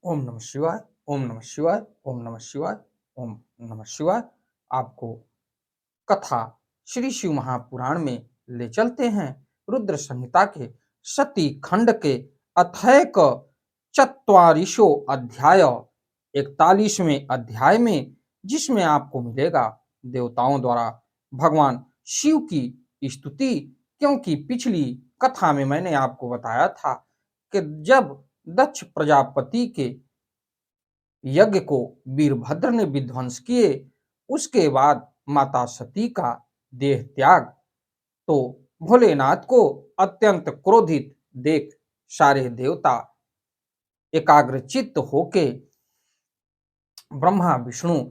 ओम नमः शिवाय, ओम नमः शिवाय, ओम नमः शिवाय, ओम नमः शिवाय। आपको कथा श्री शिव महापुराण में ले चलते हैं। रुद्र संहिता के सती खंड के अथैक चत्वारिशो अध्याय 41वें अध्याय में, जिसमें आपको मिलेगा देवताओं द्वारा भगवान शिव की स्तुति। क्योंकि पिछली कथा में मैंने आपको बताया था कि जब दक्ष प्रजापति के यज्ञ को वीरभद्र ने विध्वंस किए, उसके बाद माता सती का देह त्याग, तो भोलेनाथ को अत्यंत क्रोधित देख सारे देवता एकाग्रचित्त होके ब्रह्मा विष्णु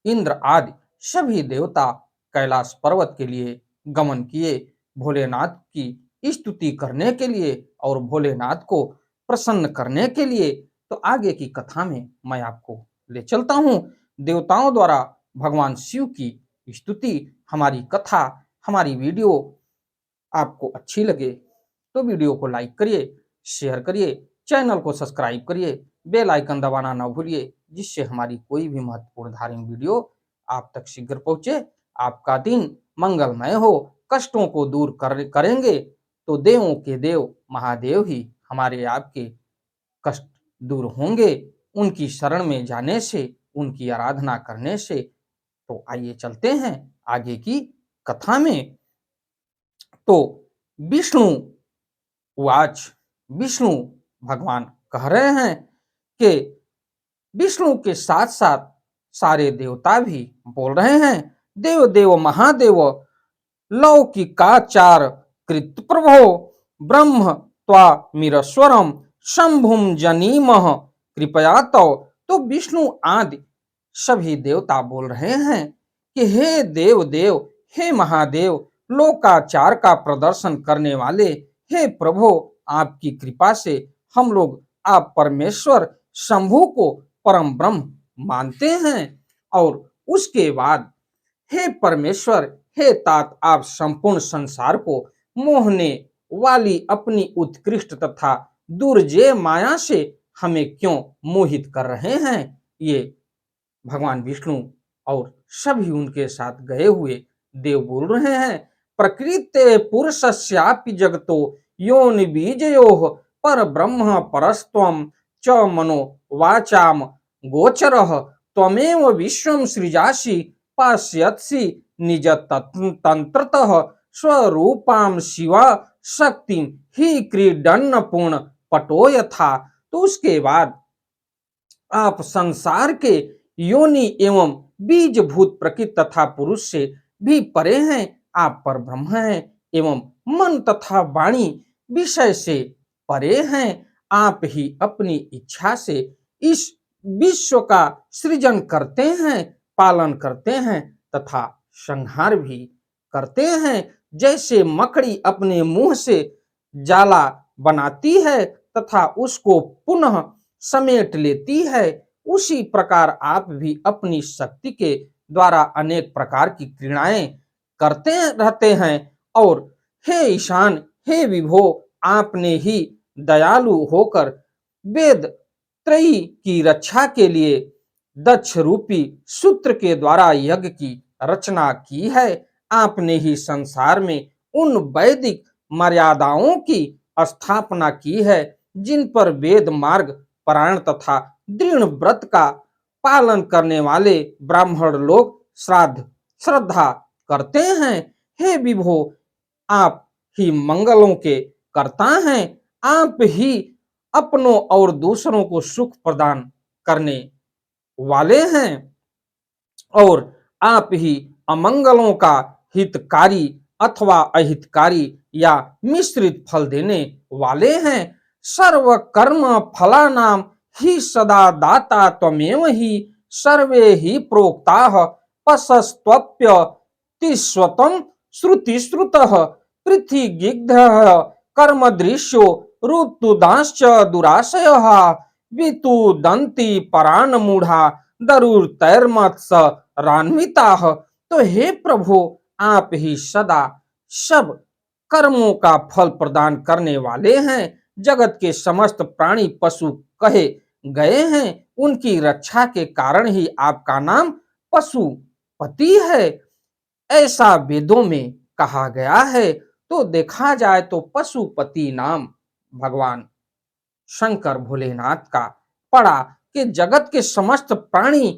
इंद्र आदि सभी देवता कैलाश पर्वत के लिए गमन किए, भोलेनाथ की स्तुति करने के लिए और भोलेनाथ को प्रसन्न करने के लिए। तो आगे की कथा में मैं आपको ले चलता हूँ। देवताओं द्वारा भगवान शिव की स्तुति। हमारी कथा, हमारी वीडियो आपको अच्छी लगे तो वीडियो को लाइक करिए, शेयर करिए, चैनल को सब्सक्राइब करिए, बेल आइकन दबाना ना भूलिए, जिससे हमारी कोई भी महत्वपूर्ण धार्मिक वीडियो आप तक शीघ्र पहुंचे। आपका दिन मंगलमय हो। कष्टों को दूर करेंगे तो देवों के देव महादेव ही हमारे आपके कष्ट दूर होंगे, उनकी शरण में जाने से, उनकी आराधना करने से। तो आइए चलते हैं आगे की कथा में। तो विष्णु उवाच, विष्णु भगवान कह रहे हैं कि विष्णु के साथ साथ सारे देवता भी बोल रहे हैं, देव देव महादेव लौकिकाचार कृत प्रभो ब्रह्म त्वामीरस्वरम शंभुम जनीमह कृपया तो विष्णु आदि सभी देवता बोल रहे हैं कि हे देव देव, हे महादेव, लोकाचार का प्रदर्शन करने वाले, हे प्रभु, आपकी कृपा से हम लोग आप परमेश्वर शंभु को परम ब्रह्म मानते हैं। और उसके बाद हे परमेश्वर, हे तात, आप संपूर्ण संसार को मोहने वाली अपनी उत्कृष्ट तथा दुर्जय माया से हमें क्यों मोहित कर रहे हैं। ये भगवान विष्णु और सभी उनके साथ गए हुए देव बोल रहे हैं। प्रकृते पुरुषस्यापि जगतो योनि बीजयोः पर ब्रह्म परस्त्वं च मनो वाचाम गोचरः त्वमेव विश्वं सृजासि पास्यसि निज तंत्रतः स्वरूपां शिवा शक्ति ही क्रीडन पूर्ण पटो यथा। तो उसके बाद आप संसार के योनि एवं बीजभूत प्रकृति तथा पुरुष से भी परे हैं। आप पर ब्रह्म हैं एवं मन तथा वाणी विषय से परे हैं। आप ही अपनी इच्छा से इस विश्व का सृजन करते हैं, पालन करते हैं तथा संहार भी करते हैं। जैसे मकड़ी अपने मुंह से जाला बनाती है तथा उसको पुनः समेट लेती है, उसी प्रकार आप भी अपनी शक्ति के द्वारा अनेक प्रकार की क्रीड़ाएं करते रहते हैं। और हे ईशान, हे विभो, आपने ही दयालु होकर वेद त्रयी की रक्षा के लिए दक्ष रूपी सूत्र के द्वारा यज्ञ की रचना की है। आपने ही संसार में उन वैदिक मर्यादाओं की स्थापना की है जिन पर वेद मार्ग पारायण तथा दृढ़ व्रत का पालन करने वाले ब्राह्मण लोग श्रद्धा करते हैं। हे विभो, आप ही मंगलों के कर्ता हैं। आप ही अपनों और दूसरों को सुख प्रदान करने वाले हैं और आप ही अमंगलों का हितकारी अथवा अहितकारी या मिश्रित फल देने वाले हैं। सर्व कर्म फलानाम ही सदा दाता त्वमेव ही सर्वे ही प्रोक्ताः पशस्त्वप्य तिस्वतम श्रुति श्रुतः पृथ्वीगिग्धः कर्म दृश्यो ऋतुदाश्च दुराशयः वितुदन्ति परान मूढ़ा दरुर्तैर्मत्स रान्विताः। तो हे प्रभु, आप ही सदा सब कर्मों का फल प्रदान करने वाले हैं। जगत के समस्त प्राणी पशु कहे गए हैं, उनकी रक्षा के कारण ही आपका नाम पशुपति है, ऐसा वेदों में कहा गया है। तो देखा जाए तो पशुपति नाम भगवान शंकर भोलेनाथ का पड़ा कि जगत के समस्त प्राणी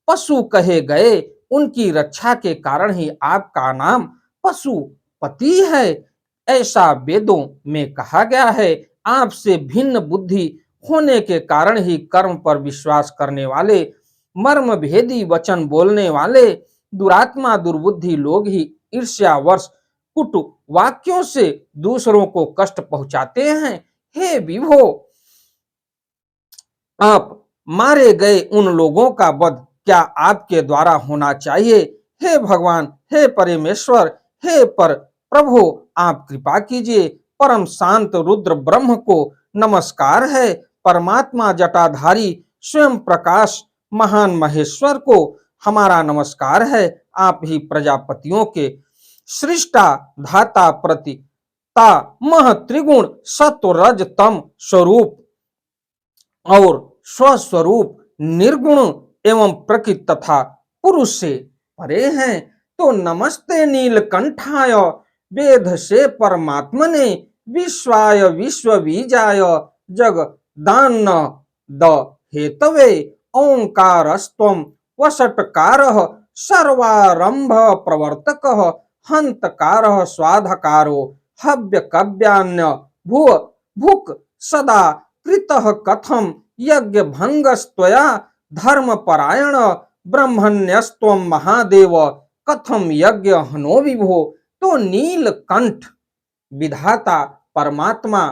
पशु कहे गए, उनकी रक्षा के कारण ही आपका नाम पशुपति है, ऐसा वेदों में कहा गया है। आपसे भिन्न बुद्धि होने के कारण ही कर्म पर विश्वास करने वाले, मर्म भेदी वचन बोलने वाले दुरात्मा दुर्बुद्धि लोग ही ईर्ष्यावश कुट वाक्यों से दूसरों को कष्ट पहुंचाते हैं। हे विभो, आप मारे गए उन लोगों का वध क्या आपके द्वारा होना चाहिए? हे भगवान, हे परमेश्वर, हे पर प्रभु, आप कृपा कीजिए। परम शांत रुद्र ब्रह्म को नमस्कार है। परमात्मा जटाधारी स्वयं प्रकाश महान महेश्वर को हमारा नमस्कार है। आप ही प्रजापतियों के सृष्टा धाता प्रतिता मह त्रिगुण सत्व रज तम स्वरूप और स्वस्वरूप निर्गुण एवं प्रकृति तथा पुरुष से परे हैं। तो नमस्ते नीलकंठाय वेद से परमात्मने विश्वाय विश्वबीजाय जगदान्न द हेतवे ओंकारस्त्वं वषट्कारः सर्वारंभ प्रवर्तकः हंतकारः स्वाधकारो हव्यकव्यान्य भुव भुक् सदा कृतः कथम यज्ञ भंगस्त्वया धर्मपरायण ब्रह्मण्यस्त्वं महादेव कथम यज्ञ हनो विभो। तो नीलकंठ विधाता परमात्मा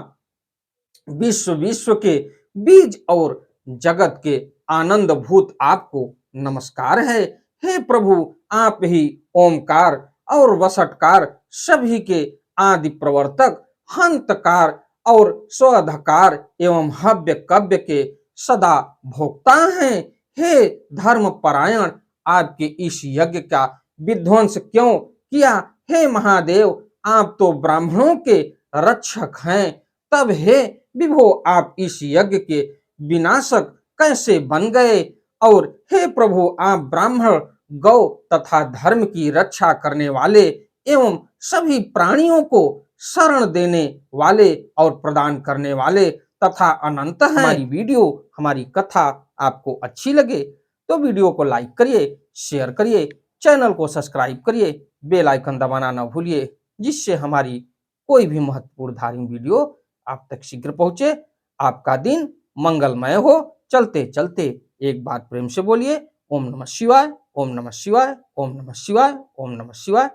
विश्व विश्व के बीज और जगत के आनंद भूत आपको नमस्कार है। हे प्रभु, आप ही ओमकार और वसटकार सभी के आदि प्रवर्तक, हंतकार और स्वधकार एवं हव्य कव्य के सदा भोक्ता हैं। हे धर्म परायण, आपके इस यज्ञ का विध्वंस क्यों किया? हे महादेव, आप तो ब्राह्मणों के रक्षक हैं, तब हे विभो, आप इस यज्ञ के विनाशक कैसे बन गए? और हे प्रभु, आप ब्राह्मण, गौ तथा धर्म की रक्षा करने वाले एवं सभी प्राणियों को शरण देने वाले और प्रदान करने वाले तथा अनंत हैं। हमारी वीडियो, हमारी कथा आपको अच्छी लगे तो वीडियो को लाइक करिए, शेयर करिए, चैनल को सब्सक्राइब करिए, बेल आइकन दबाना ना भूलिए, जिससे हमारी कोई भी महत्वपूर्ण धार्मिक वीडियो आप तक शीघ्र पहुंचे। आपका दिन मंगलमय हो। चलते चलते एक बार प्रेम से बोलिए ओम नमः शिवाय, ओम नमः शिवाय, ओम नमः शिवाय, ओम नमः शिवाय।